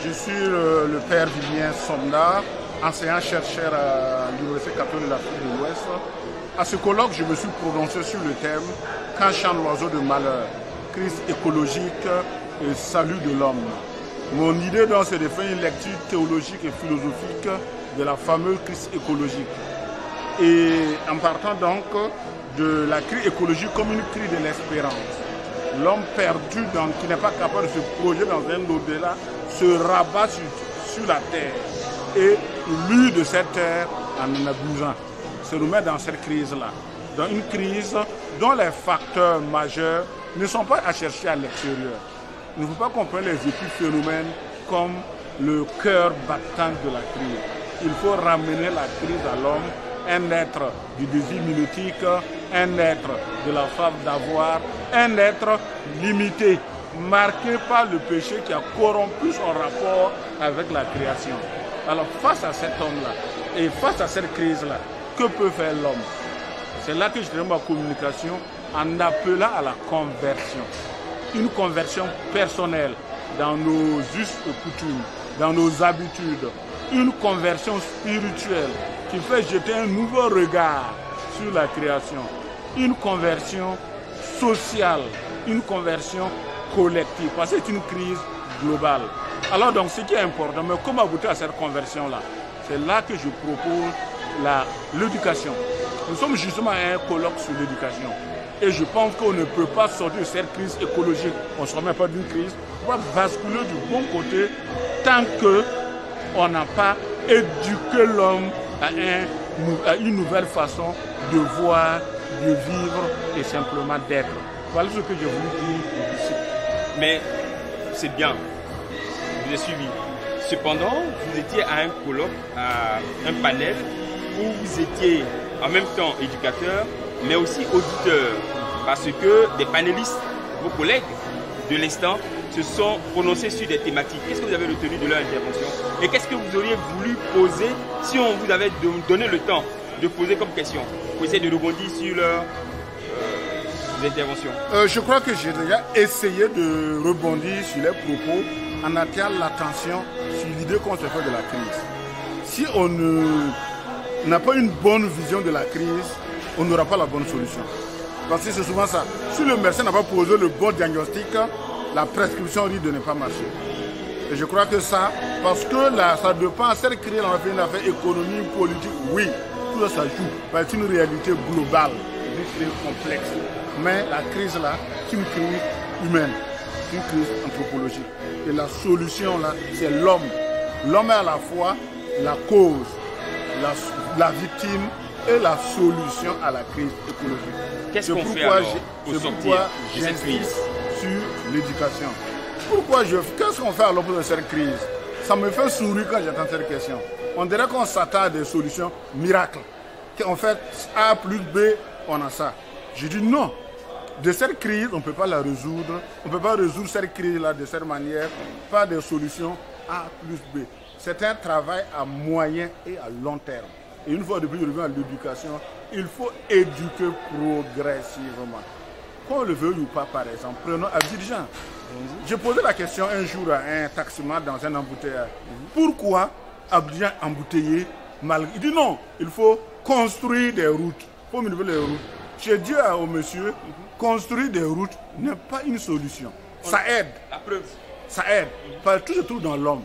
Je suis le père Vivien Somda, enseignant-chercheur à l'Université catholique de l'Afrique de l'Ouest. À ce colloque, je me suis prononcé sur le thème « Quand chante l'oiseau de malheur, crise écologique et salut de l'homme ». Mon idée donc, c'est de faire une lecture théologique et philosophique de la fameuse crise écologique. Et en partant donc de la crise écologique comme une crise de l'espérance. L'homme perdu, donc, qui n'est pas capable de se projeter dans un au-delà, se rabat sur la terre et lui de cette terre en abusant, se remet dans cette crise-là. Dans une crise dont les facteurs majeurs ne sont pas à chercher à l'extérieur. Il ne faut pas comprendre les épiphénomènes comme le cœur battant de la crise. Il faut ramener la crise à l'homme, un être du désir mimétique, un être de la femme d'avoir, un être limité, marqué par le péché qui a corrompu son rapport avec la création. Alors face à cet homme-là et face à cette crise-là, que peut faire l'homme? C'est là que je termine ma communication en appelant à la conversion. Une conversion personnelle dans nos us et coutumes, dans nos habitudes. Une conversion spirituelle qui fait jeter un nouveau regard sur la création. Une conversion sociale, une conversion collective, parce que c'est une crise globale. Alors donc ce qui est important, mais comment aboutir à cette conversion-là? C'est là que je propose l'éducation. Nous sommes justement à un colloque sur l'éducation. Et je pense qu'on ne peut pas sortir de cette crise écologique. On ne se remet pas d'une crise. On va basculer du bon côté tant qu'on n'a pas éduqué l'homme à une nouvelle façon de voir, de vivre et simplement d'être. Voilà ce que je voulais dire ici. Mais c'est bien, je vous ai suivi. Cependant, vous étiez à un colloque, à un panel, où vous étiez en même temps éducateur, mais aussi auditeur. Parce que des panélistes, vos collègues de l'instant, se sont prononcés sur des thématiques. Qu'est-ce que vous avez retenu de leur intervention? Et qu'est-ce que vous auriez voulu poser si on vous avait donné le temps de poser comme question? Vous essayez de rebondir sur leurs interventions. Je crois que j'ai déjà essayé de rebondir sur les propos en attirant l'attention sur l'idée qu'on se fait de la crise. Si on n'a pas une bonne vision de la crise, on n'aura pas la bonne solution. Parce que c'est souvent ça. Si le médecin n'a pas posé le bon diagnostic, la prescription risque de ne pas marcher. Et je crois que ça, parce que là, ça dépend, cette crise, on va faire une affaire économique, politique, oui, tout ça, ça joue. C'est une réalité globale, une crise complexe. Mais la crise là, c'est une crise humaine, une crise anthropologique. Et la solution là, c'est l'homme. L'homme est à la fois la cause, la victime et la solution à la crise écologique. Qu'est-ce qu'on fait alors pour sortir de cette crise? Sur l'éducation. Qu'est-ce qu'on fait alors pour cette crise? Ça me fait sourire quand j'entends cette question. On dirait qu'on s'attend à des solutions miracles. En fait, A plus B, on a ça. Je dis non. De cette crise, on ne peut pas la résoudre. On ne peut pas résoudre cette crise-là de cette manière par des solutions A plus B. C'est un travail à moyen et à long terme. Et une fois de plus, je reviens à l'éducation. Il faut éduquer progressivement. Qu'on le veuille ou pas, par exemple, prenons Abidjan. J'ai posé la question un jour à un taximan dans un embouteillage. Pourquoi Abidjan embouteillé malgré... Il dit non, il faut construire des routes. Il faut manipuler les routes. J'ai dit au monsieur, construire des routes n'est pas une solution. Ça aide. La preuve. Ça aide. Tout se trouve dans l'homme.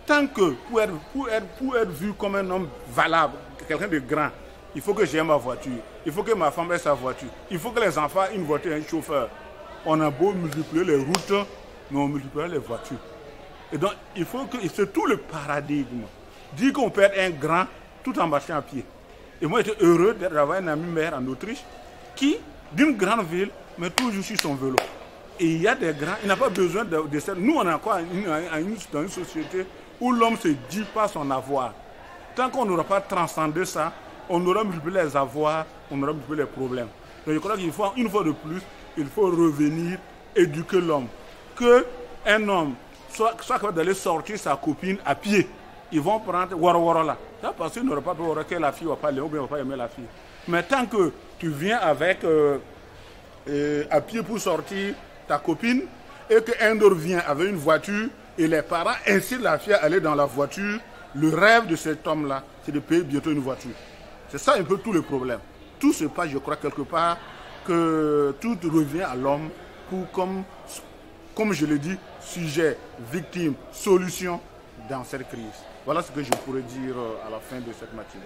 Tant que pour être vu comme un homme valable, quelqu'un de grand, il faut que j'aie ma voiture. Il faut que ma femme ait sa voiture. Il faut que les enfants aient une voiture et un chauffeur. On a beau multiplier les routes, mais on multiplie les voitures. Et donc, il faut que c'est tout le paradigme. Dire qu'on peut être un grand tout en marchant à pied. Et moi, j'étais heureux d'avoir un ami maire en Autriche qui, d'une grande ville, met toujours sur son vélo. Et il y a des grands, il n'a pas besoin de ça. Nous, on est encore dans une société où l'homme se dit par son avoir. Tant qu'on n'aura pas transcendé ça, on aura multiplié les avoirs, on aura multiplié les problèmes. Donc je crois qu'il faut, une fois de plus, il faut revenir éduquer l'homme. Qu'un homme soit capable d'aller sortir sa copine à pied. Ils vont prendre wara là. Ça parce qu'il n'aura pas peur que la fille ne va pas aller ou bien ne va pas aimer la fille. Mais tant que tu viens avec à pied pour sortir ta copine et qu'un autre vient avec une voiture, Et les parents incitent la fille à aller dans la voiture. Le rêve de cet homme-là, c'est de payer bientôt une voiture. C'est ça un peu tout le problème. Tout se passe, je crois, quelque part, que tout revient à l'homme pour, comme je l'ai dit, sujet, victime, solution dans cette crise. Voilà ce que je pourrais dire à la fin de cette matinée.